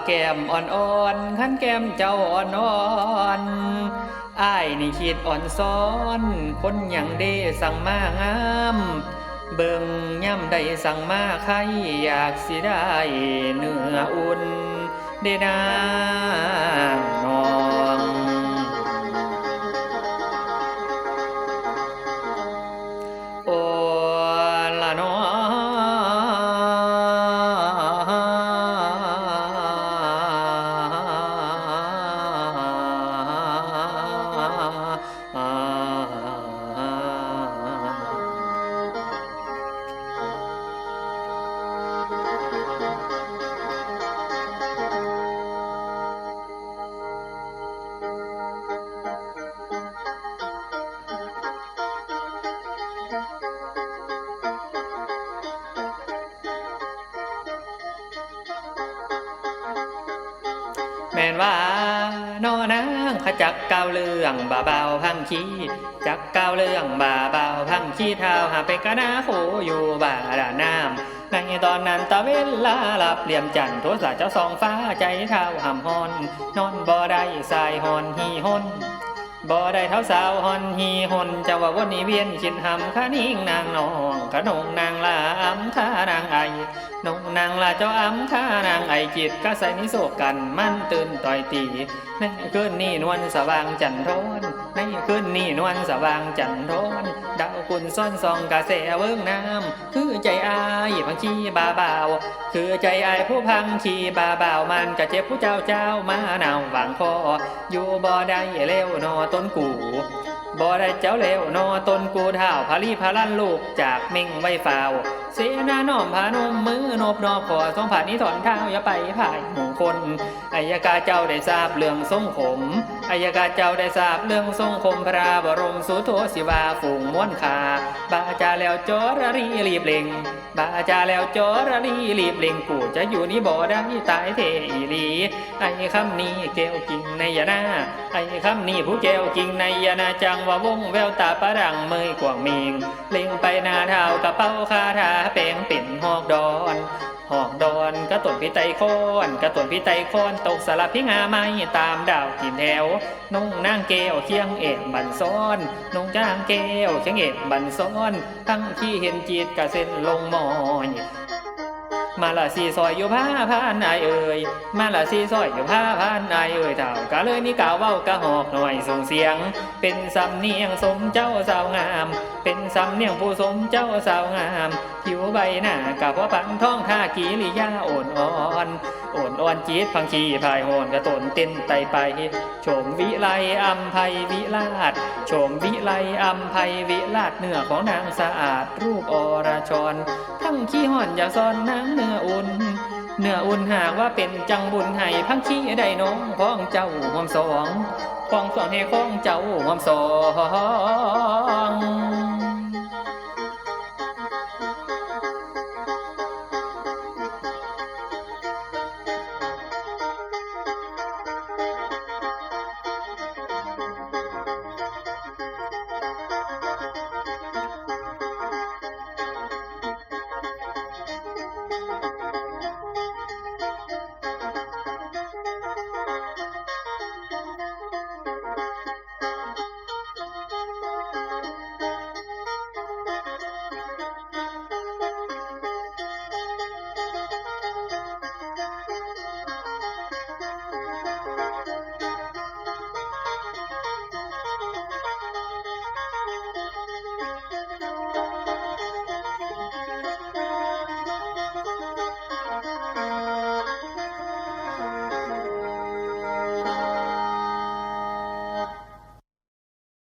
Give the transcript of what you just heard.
แก้มอ่อนๆขันแก้มเจ้าอ่อนๆอ้ายนี่คิดอ่อนซ้อนคนอย่างเดสั่งมางามเบิ่งย่ำใดสั่งมาใครอยากสิได้เนื้ออุ่นเดนางนองโอ้ละน้อแม่นว่านอนางขจักเก้าเรื่องบ่าเบาพังขี้จักเก้าเรื่องบ่าเบาพังขี้เท้าหาไปกะนาโคอยู่บ่าด่าน้ำในตอนนั้นตะเวลาหลับเหลี่ยมจันทร์โทษเจ้าสองฟ้าใจเท้าห่ำฮอนนอนบ่ได้สายฮอนฮีฮอนบ่ได้เท้าสาวฮอนฮีฮอนเจ้าว่าวันนี้เวียนคิดหำขานิ่งนางนองขนงนางลาอำท่านางไอนงนางลาเจ้าอำท่านางไอจิตก็ใส่นิโศกกันมันตื่นต่อยตีในคืนนี้นวลสว่างจันทร์ร้อนในคืนนี้นวลสว่างจันทร์ร้อนดาวกุลซ่อนซองกระแสเวิ้งน้ำคือใจอายพังขี้บาบ่าวคือใจอายผู้พังขี้บาบ่าวมันกะเจ็บผู้เจ้ามาหนาวหวังคออยู่บ่ได้เล้วนอต้นกูบ่ได้เจ้าเล้วนอต้นกูเท้าพาลีพาลั่นลูกจากเม่งไว้ฝ่าวเสนาน้อมพานมมือนบนอขอทรงผ่านนี้ถอนเท้าอย่าไปผ่ายหมู่คนอัยกาเจ้าได้ทราบเรื่องทรงขมอัยกาเจ้าได้ทราบเรื่องทรงขมพระบรมสุโธสิวาฝูงม้วนขาบาจาแล้วจอระรีรีบเล่งบาจาแล้วจอระรีรีบเล่งกูจะอยู่นี่บ่ได้ตายเทอีลีไอ้คำนี้แก้วกิ่งในยานาไอ้คำนี้ผู้แก้วกิ่งในยานาจังว่าวงแววตาประดังเมยกว่างเมงเล่งไปหน้าเท้ากระเป๋าคาถาแปลงเป็นหอกดอนหอกดอนกระตุนพิไตโคนกระตุนพิไตโคนตกสลับพิงาไม้ตามดาวกินแถวนุ่งนางเกวเคียงเอกบันซ้อนนุ่งจ้างเกวเคียงเอกบันซ้อนทั้งขี้เห็นจีดกระเซ็นลงมอยมาละสีซอยอยู่ผ้าพานนายเอ่ยมาละสีซอยอยู่ผ้าพานนายเอ่ยเท่ากะเลยนี่กล่าวเว้ากะหอกหน่อยส่งเสียงเป็นสำเนียงสมเจ้าสาวงามเป็นสำเนียงผู้สมเจ้าสาวงามผิวใบหน้ากะเพราะปันท้องท่ากิริยาอ่อนอ่อนจีดพังขี้พายโหนกระตนเต้นไตไปโฉมวิไลอัมไพวิลาศโฉมวิไลอัมไพวิลาศเนื้อของนางสะอาดรูปอรชรทั้งขี้ห่อนอย่าซ้อนนางเนื้ออุ่นหากว่าเป็นจังบุญให้พังขี้ได้น้องของเจ้าหอมสองของสองให้ของเจ้าหอมสอง